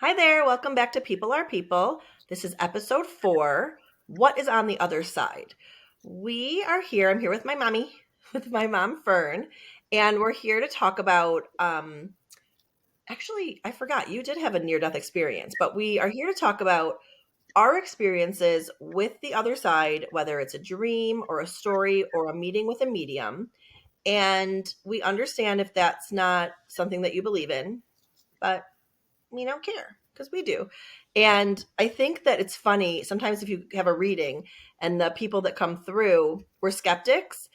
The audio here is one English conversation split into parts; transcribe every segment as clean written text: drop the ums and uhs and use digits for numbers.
Hi there. Welcome back to People Are People. This is episode 4. What is on the other side? We are here. I'm here with my mommy, with my mom, Fern, and we're here to talk about. Actually, I forgot you did have a near death experience, but we are here to talk about our experiences with the other side, whether it's a dream or a story or a meeting with a medium. And we understand if that's not something that you believe in, but we don't care because we do. And I think that it's funny sometimes if you have a reading and the people that come through were skeptics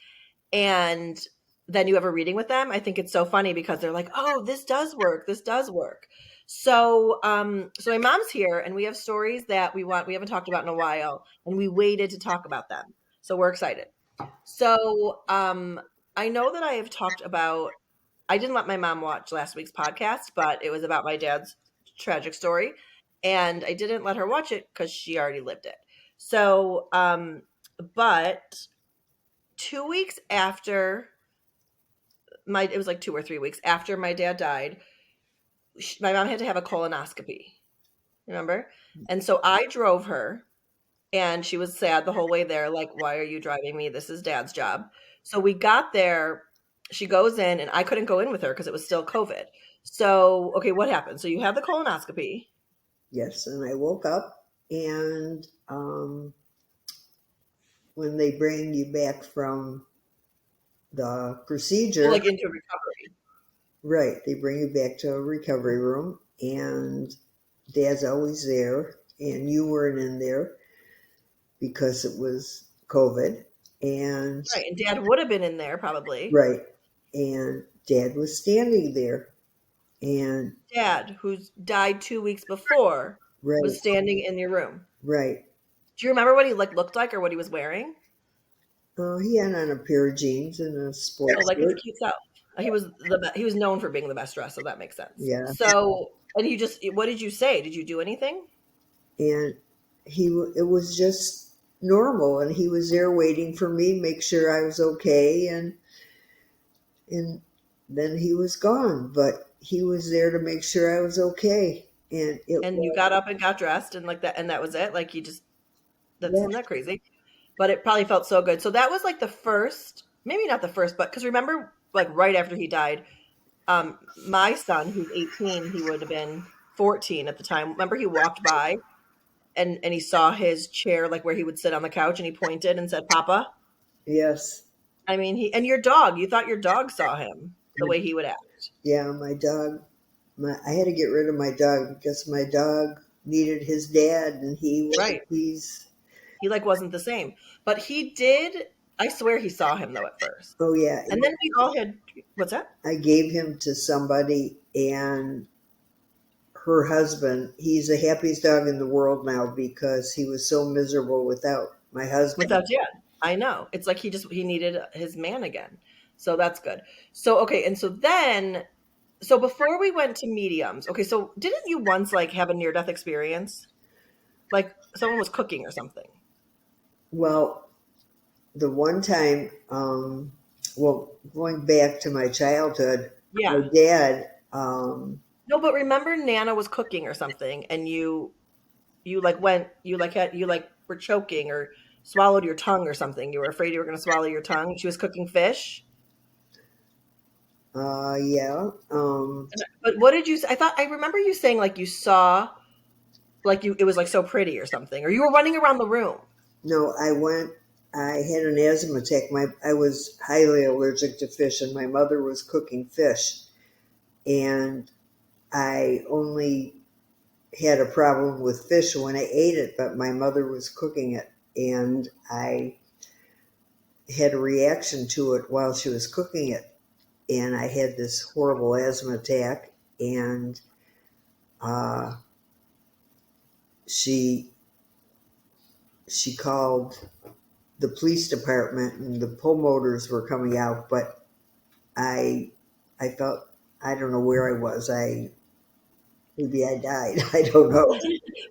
and then you have a reading with them. I think it's so funny because they're like, "Oh, this does work. This does work." So my mom's here and we have stories that we haven't talked about in a while and we waited to talk about them. So we're excited. So I know that I have talked about I didn't let my mom watch last week's podcast, but it was about my dad's tragic story. And I didn't let her watch it because she already lived it. But 2 weeks after it was like 2 or 3 weeks after my dad died, my mom had to have a colonoscopy. Remember? And so I drove her and she was sad the whole way there. Like, why are you driving me? This is dad's job. So we got there. She goes in, and I couldn't go in with her because it was still COVID. So, okay, what happened? So you have the colonoscopy. Yes, and I woke up, and when they bring you back from the procedure, Like into recovery. right, they bring you back to a recovery room, and Dad's always there, and you weren't in there because it was COVID, and Right. And dad would have been in there probably. right, and Dad was standing there, and Dad, who's died 2 weeks before, was right, standing in your room. right. Do you remember what he looked like or what he was wearing? He had on a pair of jeans and a Oh, sports like his shirt. cute self. He was known for being the best dressed, so that makes sense. Yeah, So, and what did you say? Did you do anything? and it was just normal, and he was there waiting for me, make sure I was okay, and then he was gone, but he was there to make sure I was okay. And it And you was, got up and got dressed and like that, and that was it. Like you just that's yeah, isn't that crazy? But it probably felt so good. So that was like the first, maybe not the first, but because remember, like right after he died, my son, who's 18, he would have been 14 at the time. Remember, he walked by and he saw his chair, like where he would sit on the couch, and he pointed and said, "Papa." yes, I mean, he and your dog. You thought your dog saw him the way he would act, yeah, my dog, I had to get rid of my dog because my dog needed his dad, and right? he's, He like wasn't the same, but he did. I swear he saw him though at first, oh yeah, and then we all had what's that? I gave him to somebody, and her husband, he's the happiest dog in the world now because he was so miserable without my husband. Without Jan. I know. It's like he needed his man again. So that's good. So okay, and so before we went to mediums, okay, so didn't you once like have a near death experience? Like someone was cooking or something. Well, the one time, well, going back to my childhood, my Yeah. dad, No, but remember Nana was cooking or something and you like went you like were choking or swallowed your tongue or something. You were afraid you were going to swallow your tongue. She was cooking fish. yeah, But what did you I thought I remember you saying like you saw like it was like so pretty or something or you were running around the room. no, I had an asthma attack. I was highly allergic to fish, and my mother was cooking fish, and I only had a problem with fish when I ate it, but my mother was cooking it, and I had a reaction to it while she was cooking it, and I had this horrible asthma attack, and uh, she she called the police department, and the pulmotors were coming out, but I I felt, I don't know where I was. Maybe I died. I don't know.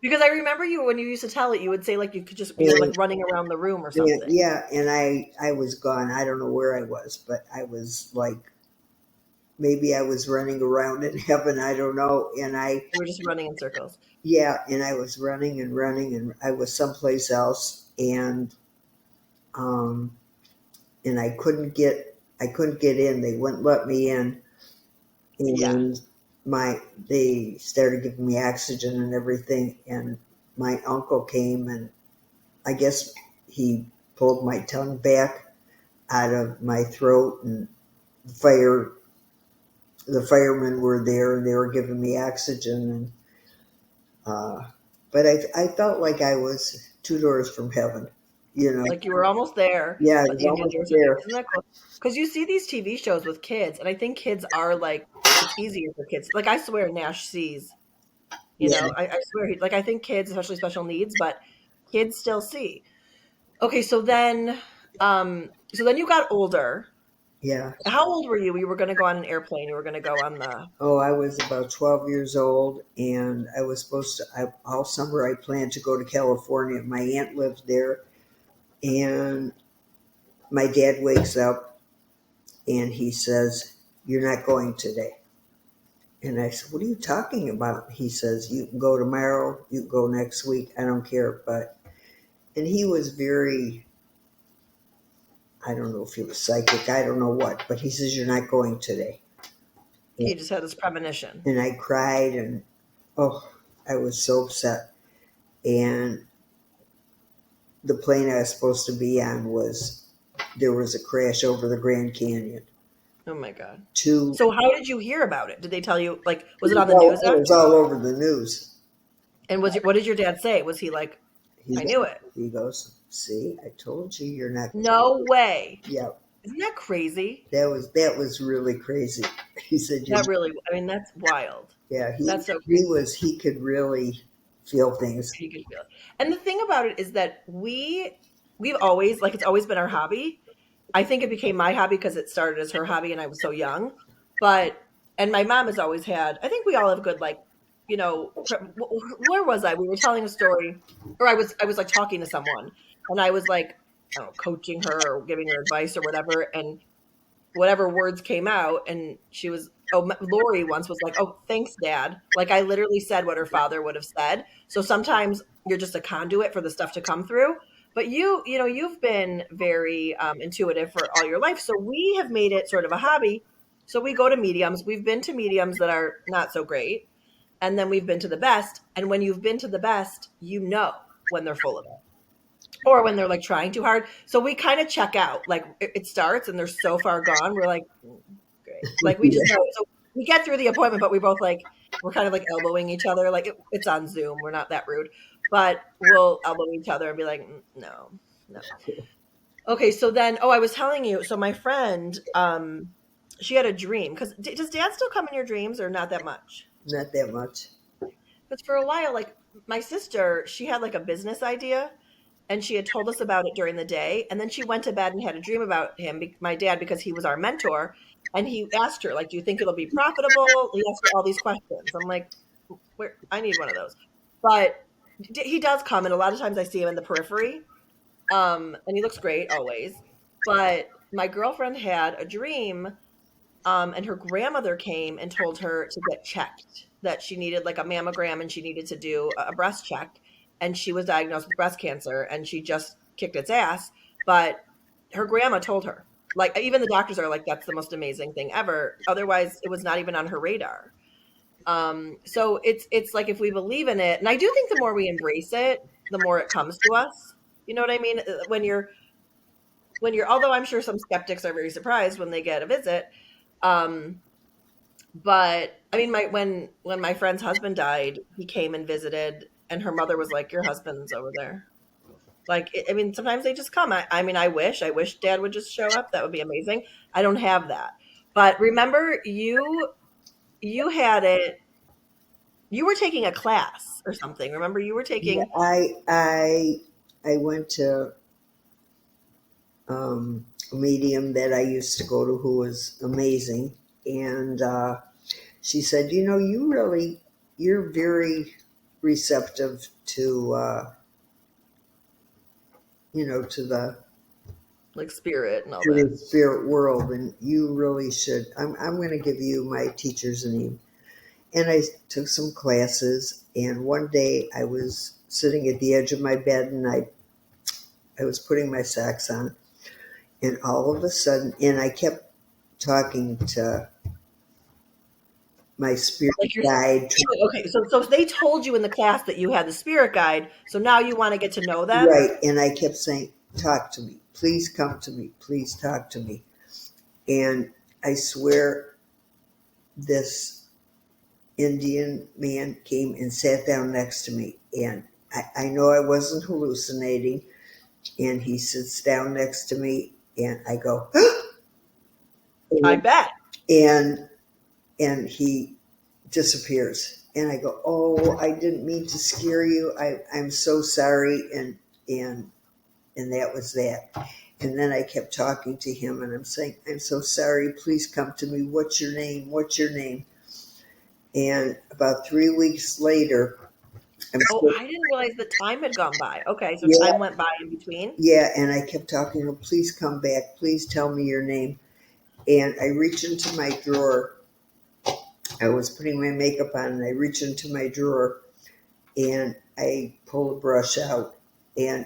Because I remember you when you used to tell it, you would say like you were like And running around the room or yeah, something. yeah, and I was gone. I don't know where I was, but I was like maybe I was running around in heaven. I don't know. And You were just running in circles. yeah, and I was running and running, and I was someplace else, um, and I couldn't get in. They wouldn't let me in, Yeah. and they started giving me oxygen and everything. And my uncle came, and I guess he pulled my tongue back out of my throat, and fire the firemen were there, and they were giving me oxygen. And but I felt like I was two doors from heaven, you know. Like you were almost there, Yeah, I but was you knew almost there was a view. there. Isn't that cool? Because you see these TV shows with kids, and I think kids are like, it's easier for kids. Like I swear Nash sees, Yeah, I swear like I think kids, especially special needs, but kids still see. Okay, so then you got older. yeah. How old were you? You were gonna go on an airplane, you were gonna go on the Oh, I was about 12 years old, and I was supposed to. All summer, I planned to go to California. My aunt lived there, and my dad wakes up and he says, "You're not going today." And I said, "What are you talking about?" He says, "You can go tomorrow. You can go next week. I don't care." But and he was very. I don't know if he was psychic. I don't know what, but he says, "You're not going today." he just had this premonition. And I cried, and oh, I was so upset. And the plane I was supposed to be on was there was a crash over the Grand Canyon. Oh my god. Two, So how did you hear about it? Did they tell you, like, was it on the well, news it was after? all over the news. And what did your dad say? Was he like, He I knew it? he goes, "See, I told you you're not." No way. Yeah, Isn't that crazy? that was really crazy. He said, "You." That really, I mean, that's wild. Yeah, That's so he could really feel things. you could feel it. And the thing about it is that we've always like it's always been our hobby. I think it became my hobby because it started as her hobby and I was so young. But and my mom has always had. I think we all have good like, where was I? We were telling a story, or I was like talking to someone, and I was like, I don't know, coaching her or giving her advice or whatever, and whatever words came out, and she was Lori once was like, "Oh, thanks, Dad." Like I literally said what her father would have said. So sometimes you're just a conduit for the stuff to come through. But you've been very intuitive for all your life. So we have made it sort of a hobby. So we go to mediums. We've been to mediums that are not so great, and then we've been to the best. And when you've been to the best, you know when they're full of it or when they're like trying too hard. So we kind of check out. Like it starts and they're so far gone. We're like, great. Like we just know. So we get through the appointment, but we both like we're kind of like elbowing each other. Like it's on Zoom. We're not that rude, but we'll elbow each other and be like, no, no. Okay, so then, I was telling you. So my friend, she had a dream because does Dad still come in your dreams or not that much? Not that much. Because for a while, like my sister, she had like a business idea and she had told us about it during the day and then she went to bed and had a dream about him, my dad, because he was our mentor, and he asked her like, do you think it'll be profitable? He asked her all these questions. I'm like, where I need one of those. But he does come, and a lot of times I see him in the periphery, and he looks great always. But my girlfriend had a dream, and her grandmother came and told her to get checked, that she needed like a mammogram and she needed to do a breast check. And she was diagnosed with breast cancer and she just kicked its ass. But her grandma told her, like, even the doctors are like, that's the most amazing thing ever. Otherwise, it was not even on her radar. So it's like if we believe in it, and I do think the more we embrace it, the more it comes to us. You know what I mean? When you're, although I'm sure some skeptics are very surprised when they get a visit. Um, but I mean, when my friend's husband died, he came and visited, and her mother was like, "Your husband's over there." Like, I mean, sometimes they just come. I mean, I wish Dad would just show up. That would be amazing. I don't have that. But remember, you had it. You were taking a class or something. Remember, you were Yeah, taking. I went to a medium that I used to go to who was amazing, and she said, "You know, you're very receptive to to the like spirit and all to that. the spirit world, and you really should. I'm going to give you my teacher's name. And I took some classes, and one day I was sitting at the edge of my bed, and I was putting my socks on, and all of a sudden, and I kept talking to my spirit Like you're guide. okay. So they told you in the class that you had the spirit guide. So now you want to get to know them. Right, and I kept saying, "Talk to me, please come to me, please talk to me." And I swear, this Indian man came and sat down next to me, and I know I wasn't hallucinating. And he sits down next to me, and I go, I bet. and he disappears. And I go, "Oh, I didn't mean to scare you. I'm so sorry." And that was that. And then I kept talking to him, and I'm saying, "I'm so sorry. Please come to me. What's your name? What's your name?" And about 3 weeks later, I'm Oh, still, I didn't realize that time had gone by. Okay, so yeah, time went by in between. yeah. And I kept talking to him, "Please come back. Please tell me your name." And I reach into my drawer. I was putting my makeup on, and I reach into my drawer, and I pull a brush out, and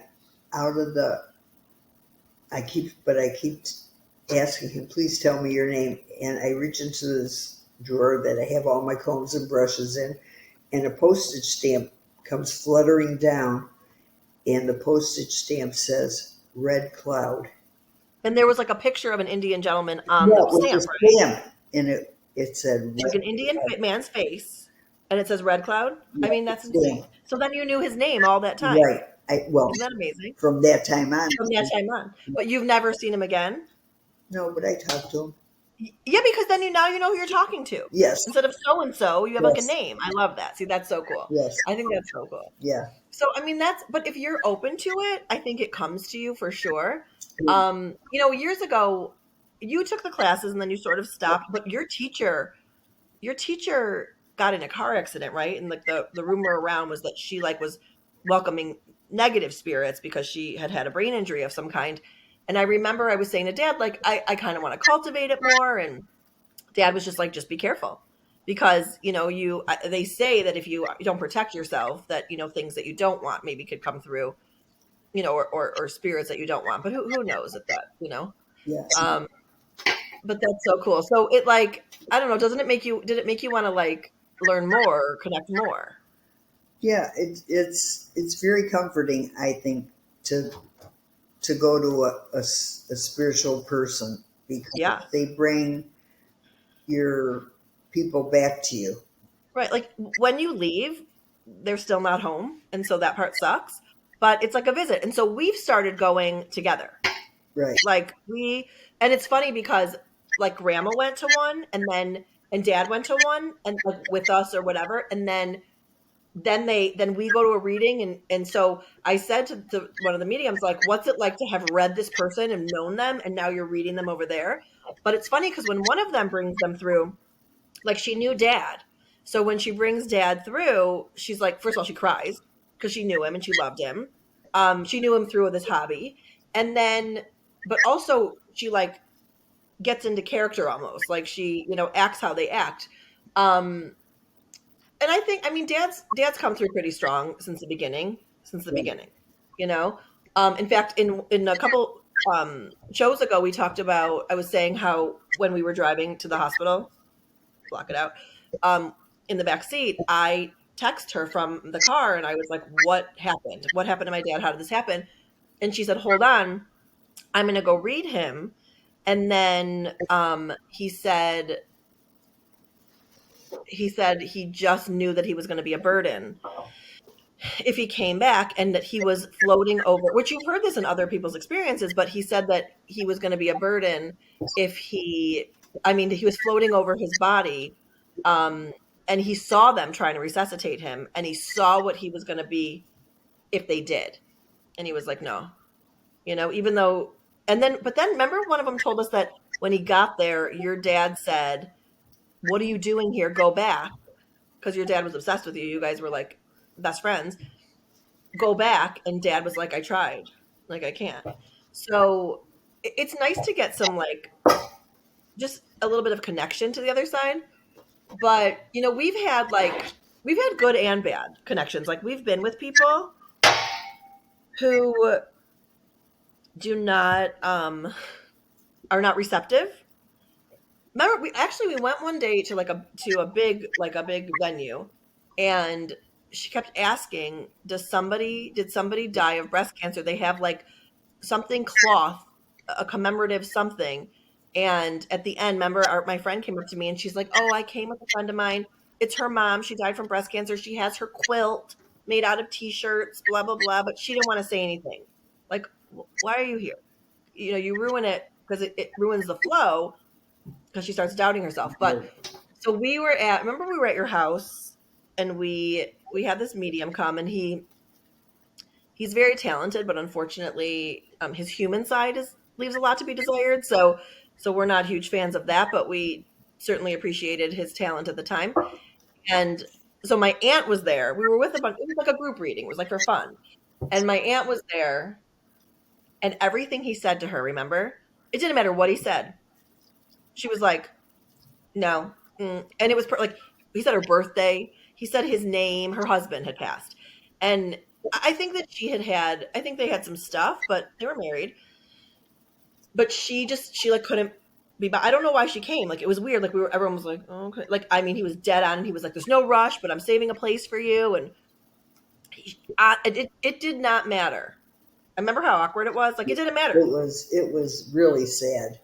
out of the I keep asking him, "Please tell me your name." And I reach into this drawer that I have all my combs and brushes in, and a postage stamp comes fluttering down, and the postage stamp says "Red Cloud." And there was like a picture of an Indian gentleman on No, the it was stamp, a right? stamp, and it said Like an "Red Indian Cloud." man's face, and it says Red Cloud. I Yeah, mean, the that's insane. stamp. So then you knew his name all that time. Right. Well, Isn't that amazing? from that time on. From that time on. But you've never seen him again? No, but I talked to him. Yeah, because then you now you know who you're talking to. Yes, Instead of so and so, you have like a yes, name. I love that. See, that's so cool. yes, I think that's so cool. yeah. So I mean that's but if you're open to it, I think it comes to you for sure. Years ago you took the classes and then you sort of stopped, but your teacher got in a car accident, right? And like the rumor around was that she like was welcoming negative spirits because she had had a brain injury of some kind. And I remember I was saying to dad, like, I kind of want to cultivate it more. And dad was just like, just be careful because, they say that if you don't protect yourself, that, things that you don't want maybe could come through, or spirits that you don't want. But who knows at that. Yeah, Um, but that's so cool. So it like, I don't know, did it make you want to like learn more or connect more? yeah. It's very comforting, I think, to go to a spiritual person because Yeah. they bring your people back to you. Right. Like when you leave, they're still not home. And so that part sucks. But it's like a visit. And so we've started going together. Right. Like and it's funny because like grandma went to one and dad went to one and like with us or whatever. And then we go to a reading and so I said to one of the mediums, like, what's it like to have read this person and known them and now you're reading them over there? But it's funny because when one of them brings them through, like she knew dad. So when she brings dad through, she's like, first of all, she cries because she knew him and she loved him. She knew him through this hobby. And then, but also she like gets into character almost. Like she, acts how they act. Um, and I think, I mean, dad's come through pretty strong since the Right. beginning, you know. In fact, in a couple shows ago, we talked about. I was saying how when we were driving to the hospital, block it out, um, in the back seat, I text her from the car, and I was like, "What happened? What happened to my dad? How did this happen?" And she said, "Hold on, I'm going to go read him." And then he said he just knew that he was going to be a burden if he came back and that he was floating over, which you've heard this in other people's experiences, but he said that he was going to be a burden if he was floating over his body. Um, and he saw them trying to resuscitate him and he saw what he was going to be if they did. And he was like, no, even though, but then remember one of them told us that when he got there, your dad said, what are you doing here? Go back. Because your dad was obsessed with you. You guys were like best friends. Go back, and dad was like, I tried, like I can't. So it's nice to get some like just a little bit of connection to the other side. But we've had good and bad connections. Like we've been with people who do not are not receptive. Remember, we went one day to a big venue, and she kept asking, did somebody die of breast cancer? They have like something cloth, a commemorative something. And at the end, remember, my friend came up to me and she's like, "Oh, I came with a friend of mine. It's her mom. She died from breast cancer. She has her quilt made out of t-shirts, blah blah blah." But she didn't want to say anything. Like, why are you here? You ruin it because it ruins the flow because she starts doubting herself. But Right. so remember we were at your house and we had this medium come and he's very talented, but unfortunately, his human side is leaves a lot to be desired. So we're not huge fans of that, but we certainly appreciated his talent at the time. And so my aunt was there. We were with a bunch. It was like a group reading. It was like for fun. And my aunt was there, and everything he said to her, remember, it didn't matter what he said. She was like, "No," and it was like he said her birthday. He said his name. Her husband had passed, and I think that I think they had some stuff, but they were married. But she like couldn't be. I don't know why she came. Like it was weird. Like everyone was like, oh, okay. Like I mean, he was dead on. He was like, "There's no rush, but I'm saving a place for you." And it did not matter. I remember how awkward it was. Like it didn't matter. It was really sad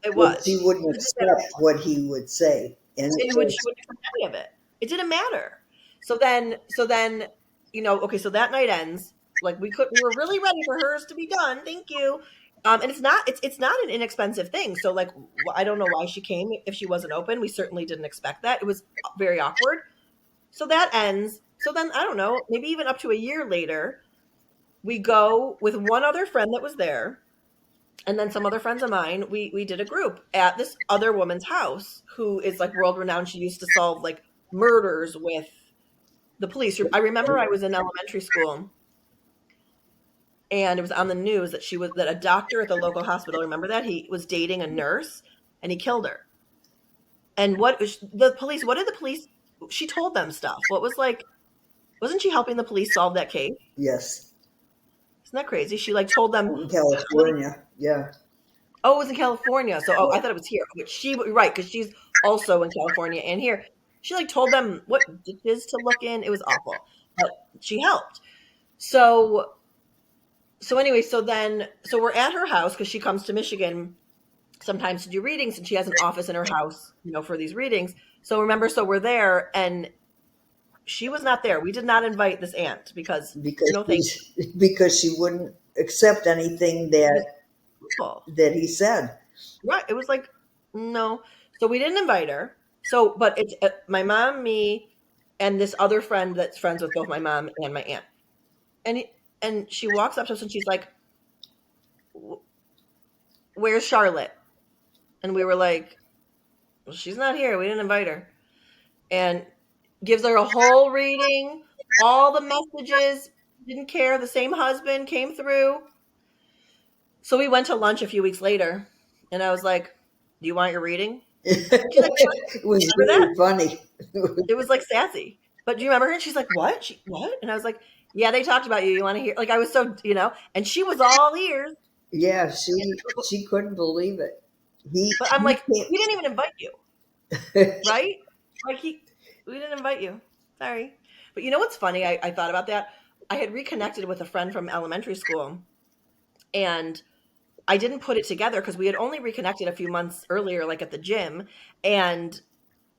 It that was. she wouldn't It didn't matter. accept what he would say, and It would she wouldn't accept any of it. It didn't matter. So then, okay, so that night ends. Like we were really ready for hers to be done. Thank you. And it's not an inexpensive thing. So like I don't know why she came if she wasn't open. We certainly didn't expect that. It was very awkward. So that ends. So then I don't know, maybe even up to a year later, we go with one other friend that was there and then some other friends of mine, we did a group at this other woman's house who is like world renowned. She used to solve like murders with the police. I remember I was in elementary school and it was on the news that a doctor at the local hospital, remember that he was dating a nurse and he killed her. And what did the police, she told them stuff. What was like, wasn't she helping the police solve that case? yes, Isn't that crazy? She like told them in what California, yeah, Oh, it was in California. So, I thought it was here. But right, because she's also in California and here. She like told them what ditches to look in. It was awful, but she helped. So, anyway, so we're at her house because she comes to Michigan sometimes to do readings, and she has an office in her house, for these readings. So we're there, and she was not there. We did not invite this aunt because because no, thank you. because she wouldn't accept anything It was that awful. that he said. Right. It was like, no. So we didn't invite her. So, but it's my mom, me, and this other friend that's friends with both my mom and my aunt. And she walks up to us and she's like, "Where's Charlotte?" And we were like, well, "She's not here. We didn't invite her." And gives her a whole reading, all the messages, didn't care. The same husband came through. So we went to lunch a few weeks later and I was like, "Do you want your reading?" She's like, "Sure." It was Remember that? really funny. It was like sassy. But do you remember her? And she's like, "What? What?" And I was like, "Yeah, they talked about you. You want to hear?" Like I was and she was all ears. Yeah, she couldn't believe it. But I'm He like, "We didn't even invite you, can't. right? Like we didn't invite you. Sorry." But you know what's funny? I thought about that. I had reconnected with a friend from elementary school, and I didn't put it together because we had only reconnected a few months earlier, like at the gym, and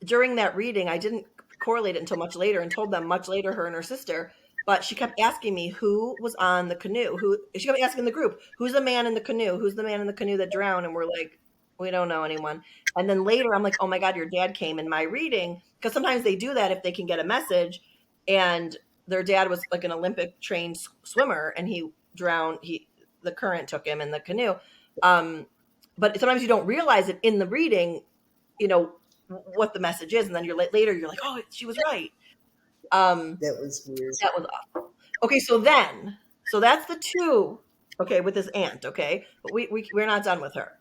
during that reading, I didn't correlate it until much later and told them much later, her and her sister. But she kept asking me who was on the canoe. She kept asking the group, "Who's the man in the canoe? Who's the man in the canoe that drowned?" And we're like, "We don't know anyone." And then later, I'm like, "Oh my god, your dad came in my reading," because sometimes they do that if they can get a message. And their dad was like an Olympic trained swimmer, and he drowned. The current took him in the canoe. Um, but sometimes you don't realize it in the reading. You know what the message is, and then later you're like, "Oh, she was right." Um, That was weird. that was awful. Okay, so that's the two. okay, with his aunt, okay? But we're not done with her.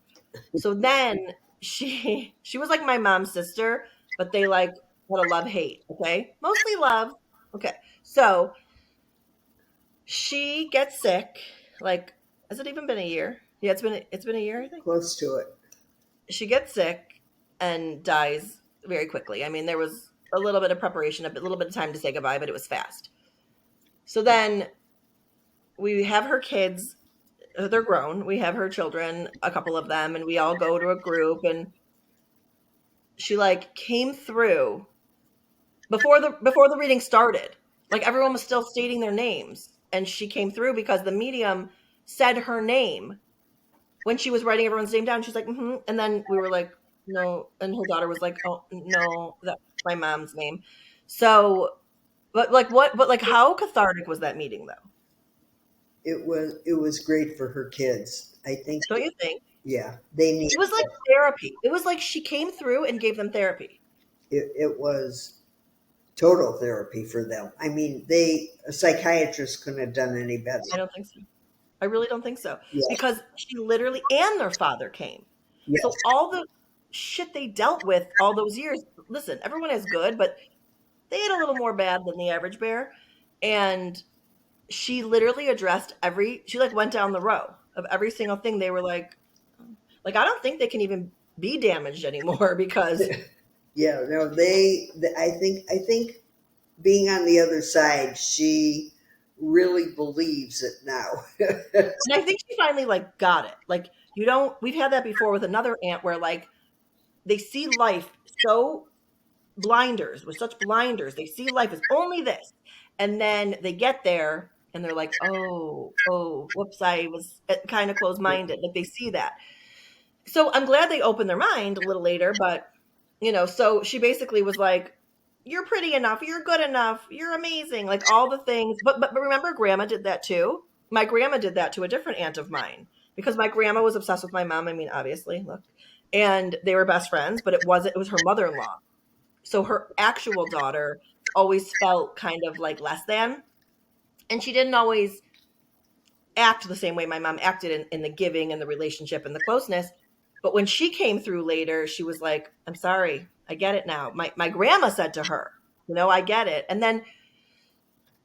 So then she was like my mom's sister, but they like had a love hate, okay? Mostly love. Okay. So she gets sick. Like, has it even been a year? Yeah, it's been a year, I think. Close to it. She gets sick and dies very quickly. I mean, there was a little bit of preparation, little bit of time to say goodbye, but it was fast. So then we have her kids. They're grown. We have her children, a couple of them, and we all go to a group. And she like came through before the reading started. Like everyone was still stating their names, and she came through because the medium said her name when she was writing everyone's name down. She's like, mm-hmm. And then we were like, no. And her daughter was like, oh no, that's my mom's name. So, but like what? But like, how cathartic was that meeting though? It was great for her kids. I think, Don't you think? yeah, they need It was like therapy. It was like she came through and gave them therapy. it was total therapy for them. I mean, a psychiatrist couldn't have done any better. I don't think so. I really don't think so. Yeah, Because she literally and their father came. yes, So all the shit they dealt with all those years, listen, everyone is good, but they had a little more bad than the average bear. And she literally addressed she like went down the row of every single thing. They were like, I don't think they can even be damaged anymore because, yeah. No, I think being on the other side, she really believes it now. and I think she finally like got it. Like, we've had that before with another aunt where like they see life so blinders with such blinders. They see life as only this. And then they get there and they're like, oh, whoops, I was kind of closed minded. Like they see that. So I'm glad they opened their mind a little later, but so she basically was like, you're pretty enough, you're good enough, you're amazing, like all the things. But remember, grandma did that too. My grandma did that to a different aunt of mine because my grandma was obsessed with my mom. I mean, obviously, look, and they were best friends, but it was her mother-in-law. So her actual daughter always felt kind of like less than, and she didn't always act the same way my mom acted in the giving and the relationship and the closeness. But when she came through later, she was like, I'm sorry, I get it now. My grandma said to her, I get it. And then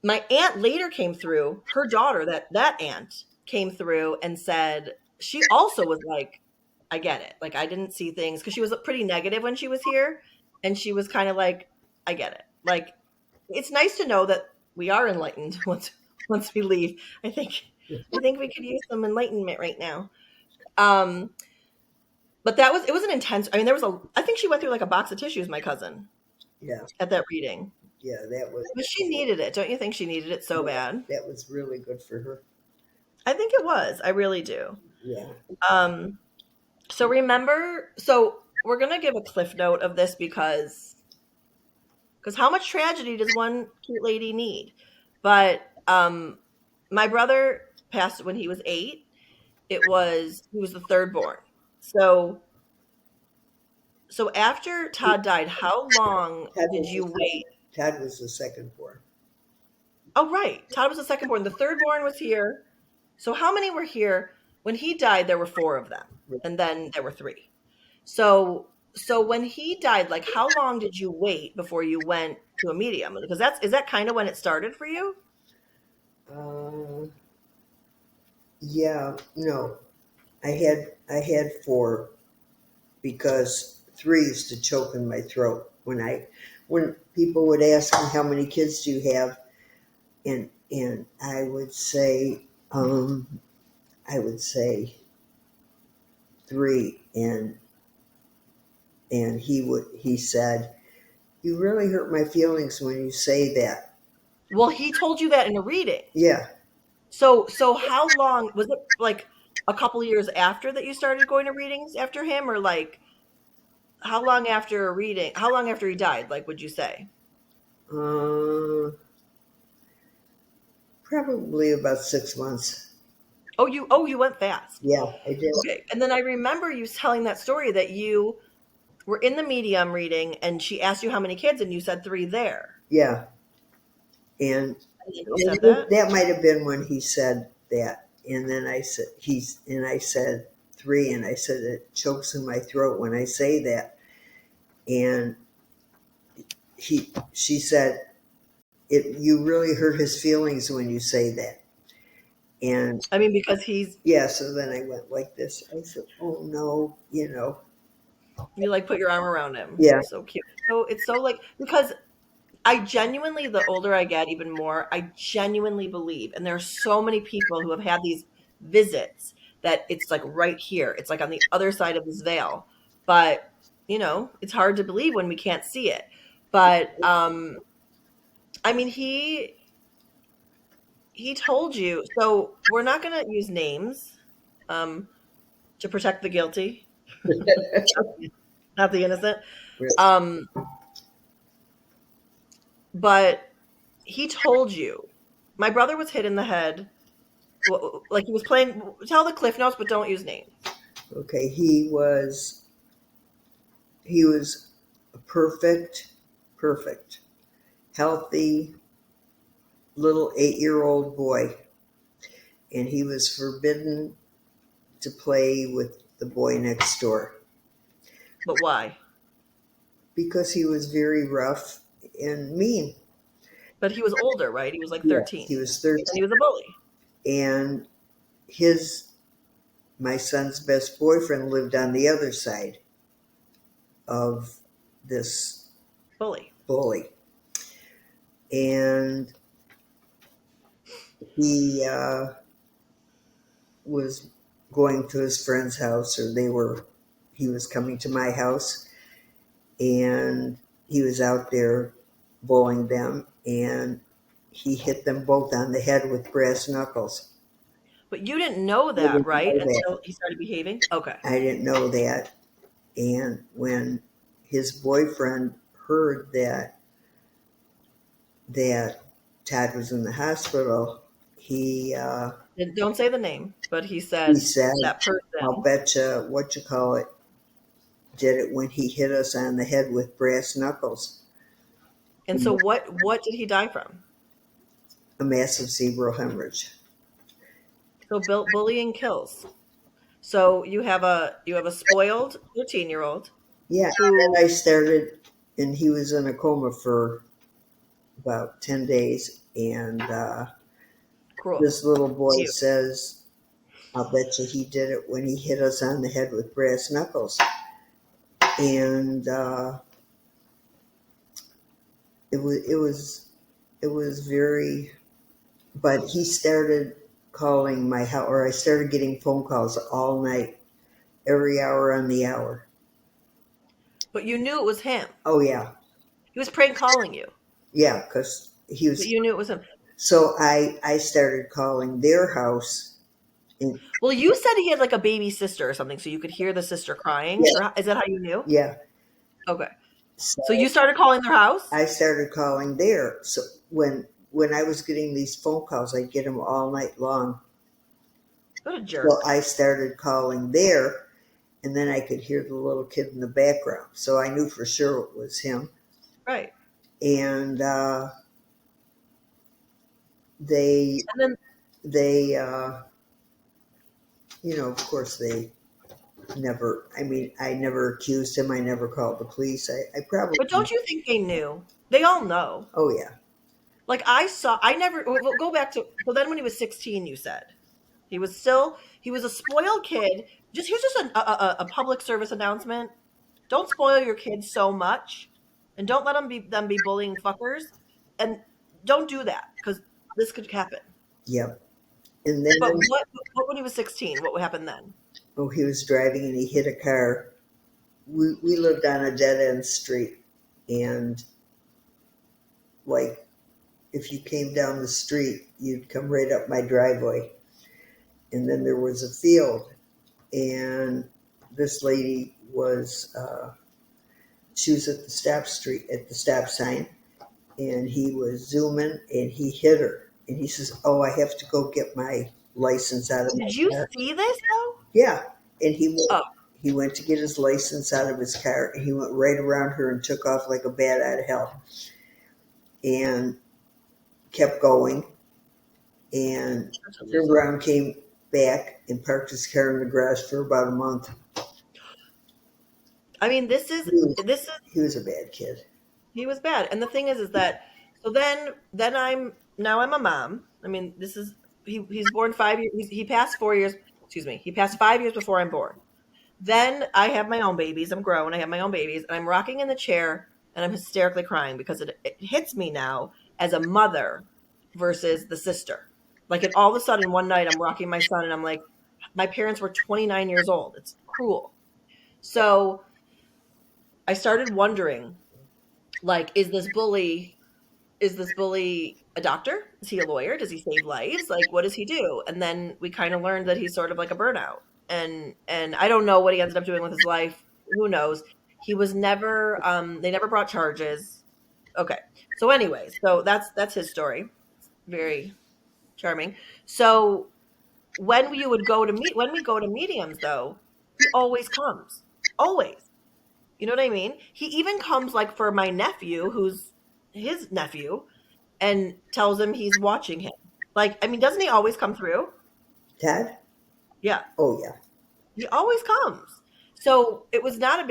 my aunt later came through, her daughter, that aunt came through and said, she also was like, I get it. Like I didn't see things because she was pretty negative when she was here. And she was kind of like, I get it. Like it's nice to know that we are enlightened once we leave. I think we could use some enlightenment right now. Um, but it was an intense. I mean, I think she went through like a box of tissues, my cousin, Yeah, at that reading. yeah, that was But she needed it. Don't you think she needed it so yeah, bad? that was really good for her. I think it was. I really do. Yeah, Um, so we're gonna give a cliff note of this because how much tragedy does one cute lady need? But my brother passed when he was 8. He was the third born. So after Todd died, how long Ted did was you the second. wait? Ted was the second born. Oh, right. Todd was the second born. The third born was here. So how many were here? When he died, there were 4 of them. And then there were 3. So when he died, like how long did you wait before you went to a medium? Because is that kind of when it started for you? Uh, yeah, no, I had 4 because 3 used to choke in my throat when people would ask me how many kids do you have, and I would say 3, and he said, you really hurt my feelings when you say that. Well, he told you that in a reading. Yeah, So how long was it, like a couple years after that you started going to readings after him, or like how long after a reading? How long after he died, like would you say? uh, probably about 6 months. Oh, you went fast. Yeah, I did. Okay. And then I remember you telling that story that you were in the medium reading and she asked you how many kids and you said 3 there. Yeah, and, And then he and said that? that might have been when he said that. And then I said 3, and I said it chokes in my throat when I say that. And she said, you really hurt his feelings when you say that. And I mean, because he's yeah, so then I went like this. I said, oh no, you like put your arm around him. yeah, So cute. So it's so like because I genuinely, the older I get, even more, I genuinely believe, and there are so many people who have had these visits that it's like right here. It's like on the other side of this veil. But, it's hard to believe when we can't see it. But I mean he told you. So we're not going to use names um to protect the guilty, not the innocent. Um but he told you. My brother was hit in the head. Like he was playing. Tell the cliff notes, but don't use names. okay. He was a perfect, healthy little 8-year-old boy, and he was forbidden to play with the boy next door But why? because he was very rough and mean. But he was older, right? He was like Yes, 13, he was and he 13, was a bully. and his my son's best boyfriend lived on the other side of this Bully. bully, and he was going to his friend's house, or he was coming to my house, and he was out there bullying them, and he hit them both on the head with brass knuckles. But you didn't know I that, didn't right? know that. Until he started behaving. Okay. I didn't know that. And when his boyfriend heard that Todd was in the hospital, he And don't say the name, but he he said said, that "I'll person. bet you what you call it did it when he hit us on the head with brass knuckles." And so what did he die from? A massive cerebral hemorrhage. So bullying kills. So you have a spoiled 13-year-old Yeah, who then I started, and he was in a coma for about 10 days, and cruel. this little boy You. says, "I'll bet you he did it when he hit us on the head with brass knuckles." And it was very. But he started calling my house, or I started getting phone calls all night, every hour on the hour. But you knew it was him. Oh yeah, He was prank calling you, yeah, because he but was. you knew it was him. So I started calling their house, and Well, you said he had like a baby sister or something, so you could hear the sister crying. yeah, Or is that how you knew? yeah. Okay. So So you started calling their house? I started calling there. So when I was getting these phone calls, I'd get them all night long. What a So jerk. I started calling there, and then I could hear the little kid in the background. So I knew for sure it was him. Right. And they And then, they of course they never. I mean, I never accused him. I never called the police. I probably. but don't you think they knew? They all know. Oh yeah, Like I never, we'll go back to, so then when he was 16, you said. He was a spoiled kid. Here's just a public service announcement. Don't spoil your kids so much, and don't let them be bullying fuckers, and don't do that because this could happen. yep. And But then what when he was 16? What would happen then? he was driving and he hit a car. We lived on a dead end street, and like if you came down the street, you'd come right up my driveway, and then there was a field, and this lady she was at the stop sign, and he was zooming, and he hit her, and he says, "Oh, I have to go get my license out of my Did you car." see this though? Yeah, and Oh, he went to get his license out of his car, and he went right around her and took off like a bat out of hell, and kept going, and that's a turned loser. around, came back and parked his car in the garage for about a month. I mean, this is He was a bad kid. he was bad. And the thing is that so then I'm a mom. I mean, this is he's born 5 years. He passed 4 years. Excuse me. He passed 5 years before I'm born. Then I have my own babies. I'm grown. I have my own babies, and I'm rocking in the chair and I'm hysterically crying because it hits me now as a mother versus the sister. Like, it all of a sudden one night I'm rocking my son and I'm like, my parents were 29 years old. It's cruel. So I started wondering, like, is this bully a doctor? Is he a lawyer? Does he save lives? Like, what does he do? And then we kind of learned that he's sort of like a burnout. And I don't know what he ended up doing with his life. Who knows? He was never they never brought charges. Okay. So anyways, so that's his story. Very charming. So when we go to mediums though, he always comes. Always. You know what I mean? He even comes like for my nephew, who's his nephew, and tells him he's watching him. Like, I mean, doesn't he always come through? Ted? Yeah, Oh, yeah. he always comes. So it was not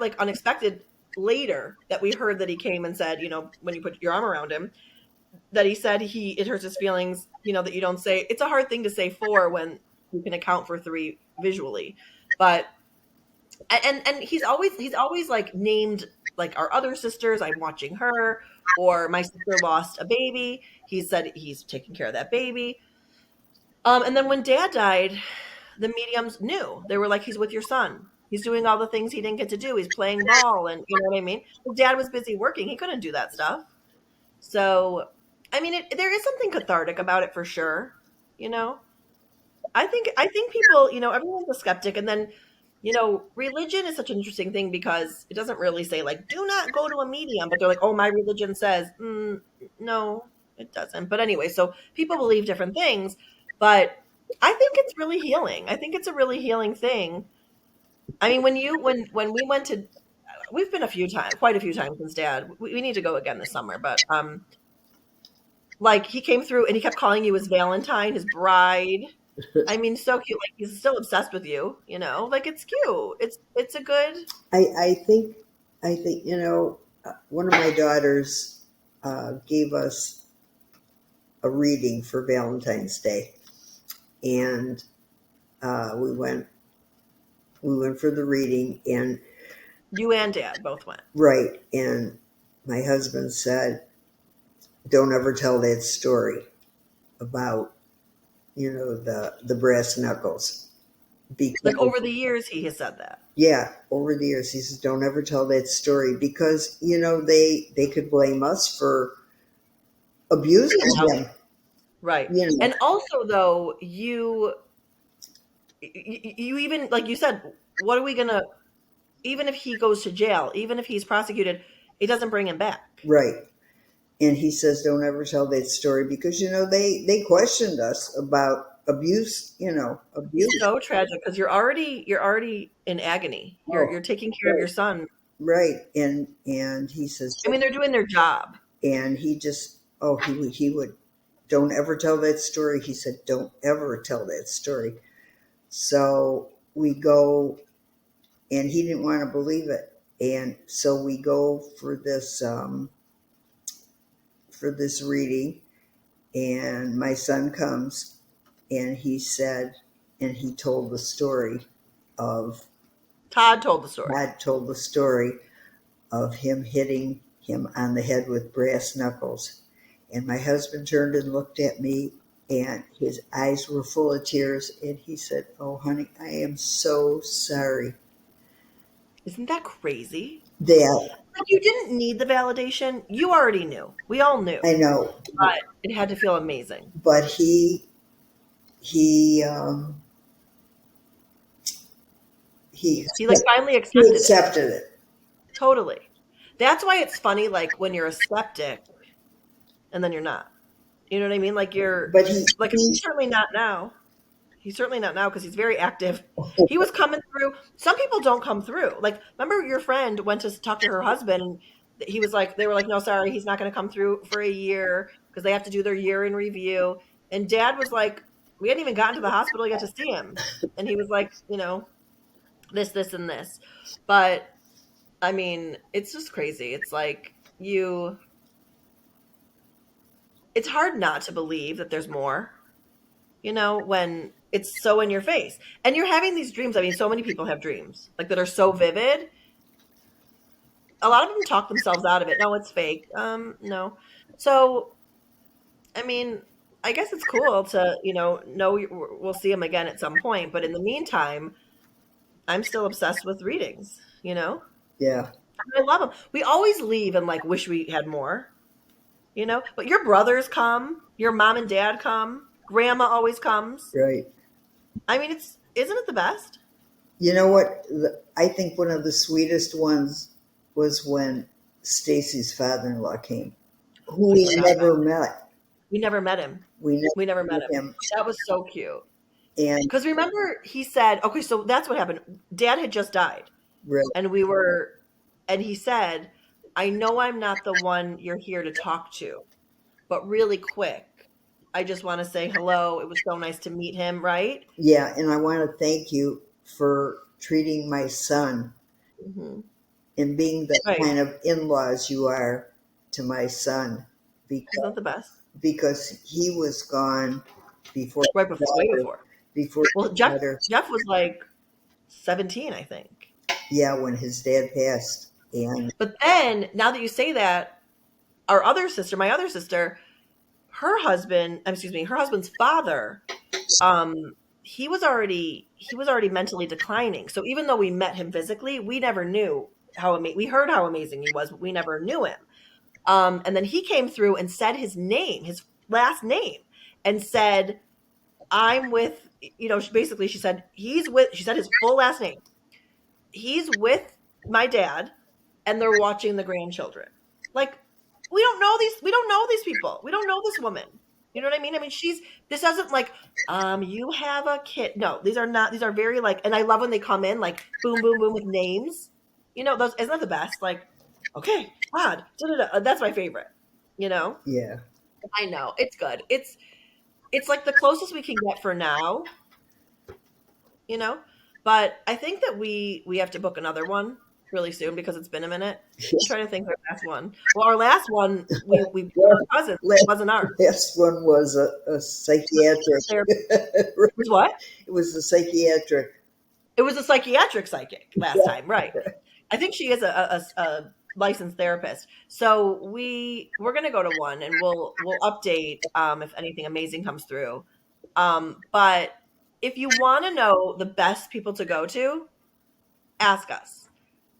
like unexpected later that we heard that he came and said, when you put your arm around him, that he said it hurts his feelings, that you don't say. It's a hard thing to say four when you can account for three visually. But and he's always like named like our other sisters. I'm watching her, or my sister lost a baby. He said he's taking care of that baby. And then when Dad died, the mediums knew. They were like, he's with your son. He's doing all the things he didn't get to do. He's playing ball, and you know what I mean. His dad was busy working. He couldn't do that stuff. So, I mean, there is something cathartic about it for sure. You know, I think people, everyone's a skeptic, and then, religion is such an interesting thing because it doesn't really say like do not go to a medium, but they're like, oh, my religion says, no, it doesn't. But anyway, so people believe different things, but I think it's really healing. I think it's a really healing thing. I mean, when we went to, we've been quite a few times since Dad. We need to go again this summer, but like he came through and he kept calling you his Valentine, his bride. I mean, so cute. Like he's still obsessed with you, Like it's cute. It's a good. I think, one of my daughters gave us a reading for Valentine's Day, and we went for the reading, and You and Dad both went. right, and my husband said, "Don't ever tell that story about the brass knuckles." Like Because over the years, he has said that. yeah, over the years he says, "Don't ever tell that story," because they could blame us for abusing Well, him. right. You know, And also, though, you even like you said, what are we gonna? Even if he goes to jail, even if he's prosecuted, it doesn't bring him back. right? And he says, "Don't ever tell that story," because they questioned us about abuse. It's Abuse. so tragic because you're already in agony. You're Oh, taking care of right, your son. right. And he says, I mean, they're doing their job. and he just, oh, he would, "Don't ever tell that story." He said, "Don't ever tell that story." So we go, and he didn't want to believe it, and so we go for this reading, and my son comes, and he said, and he told the story of Todd told the story. Dad told the story of him hitting him on the head with brass knuckles. And my husband turned and looked at me, and his eyes were full of tears. And he said, "Oh, honey, I am so sorry Isn't that crazy? that Like you didn't need the validation. You already knew. We all knew. I know." But it had to feel amazing. But he he He like finally he accepted it. accepted it. Totally. That's why it's funny, like when you're a skeptic and then you're not. You know what I mean? Like you're But he, like he he's certainly not now. He's certainly not now because he's very active. He was coming through. Some people don't come through. Like, remember your friend went to talk to her husband and he was like, they were like, no, sorry, he's not going to come through for a year because they have to do their year in review. And Dad was like, We hadn't even gotten to the hospital yet to see him. And he was like, this, and this. But I mean, it's just crazy. It's like it's hard not to believe that there's more, when it's so in your face. And you're having these dreams. I mean, so many people have dreams like that are so vivid. A lot of them talk themselves out of it. No, it's fake. No. So, I mean, I guess it's cool to, know we'll see him again at some point. But in the meantime, I'm still obsessed with readings. Yeah, I love them. We always leave and like wish we had more. But your brothers come, your mom and dad come, grandma always comes. right. I mean, isn't it the best? You know what? I think one of the sweetest ones was when Stacy's father-in-law came, who I we forgot about never it. met. We never met him. We We never never met met him. him, That was so cute. and Because remember, he said, okay, so that's what happened. Dad had just died, right, and and he said, I know I'm not the one you're here to talk to, but really quick, I just want to say hello. It was so nice to meet him, right? yeah, and I want to thank you for treating my son Hmm. and being the Right. kind of in-laws you are to my son, Isn't because that the best? he was gone before Right his before, way daughter, before. before Well, his Jeff daughter, Jeff was like 17, I think. yeah, when his dad passed, and But then, now that you say that, my other sister, her husband's father, um, he was already mentally declining. So even though we met him physically, we never knew we heard how amazing he was, but we never knew him. And then he came through and said his last name, and said, "I'm with," basically she said his full last name. He's with my dad, and they're watching the grandchildren. Like, we don't know these people. We don't know this woman. You know what I mean? I mean, this doesn't like, you have a kid. No, these are very like, and I love when they come in like boom, boom, boom with names. Those, isn't that the best? Like, okay, odd. Da-da-da. That's my favorite. You know, yeah. I know it's good. It's like the closest we can get for now, you know. But I think that we have to book another one really soon because it's been a minute. I'm trying to think of our last one. Well, our last one we Well, our cousins. It last, wasn't ours. last one was a psychiatric. There It was what? was a psychiatric. It was a psychiatric psychic last Yeah, time, right? I think she is a licensed therapist. So we're gonna go to one, and we'll update if anything amazing comes through. But if you want to know the best people to go to, ask us,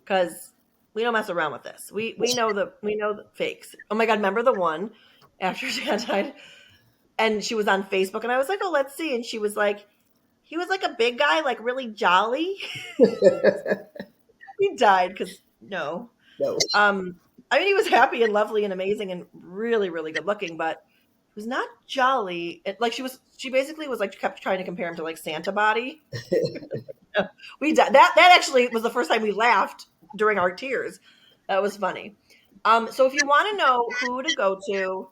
because we don't mess around with this. We know the fakes. Oh my god, remember the one after Dad died, and she was on Facebook, and I was like, oh, let's see, and she was like, he was like a big guy, like really jolly. He died because no. no. I mean, he was happy and lovely and amazing and really, really good looking, but he was not jolly. Like she basically was like kept trying to compare him to like Santa Body. We died. That actually was the first time we laughed during our tears. That was funny. So if you want to know who to go to,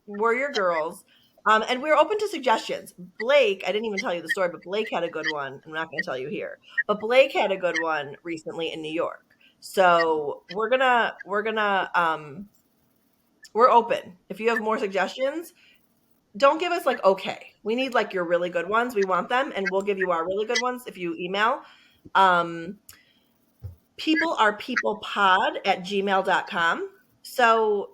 Warrior Girls, and we're open to suggestions. Blake, I didn't even tell you the story, but Blake had a good one. I'm not going to tell you here, but Blake had a good one recently in New York. So we're open. If you have more suggestions, don't give us like okay. We need like your really good ones. We want them, and we'll give you our really good ones if you email. Um, peoplearepeoplepod@gmail.com. So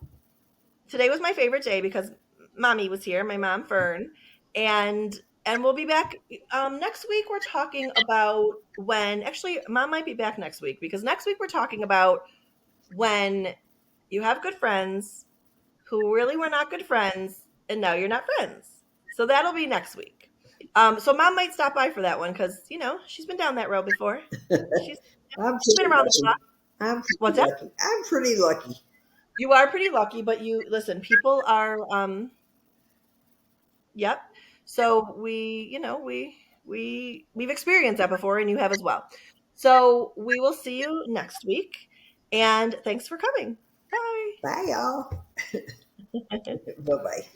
today was my favorite day because mommy was here, my mom Fern, and we'll be back next week. We're talking about when actually mom might be back next week because next week we're talking about when you have good friends who really were not good friends and now you're not friends. So that'll be next week. So mom might stop by for that one because she's been down that road before. She's I'm she's been pretty around the block. lucky. I'm What's pretty that? lucky. I'm pretty lucky. You are pretty lucky, but you listen. People are Yep. So we've experienced that before, and you have as well. So we will see you next week, and thanks for coming. Bye. Bye, y'all. Bye bye.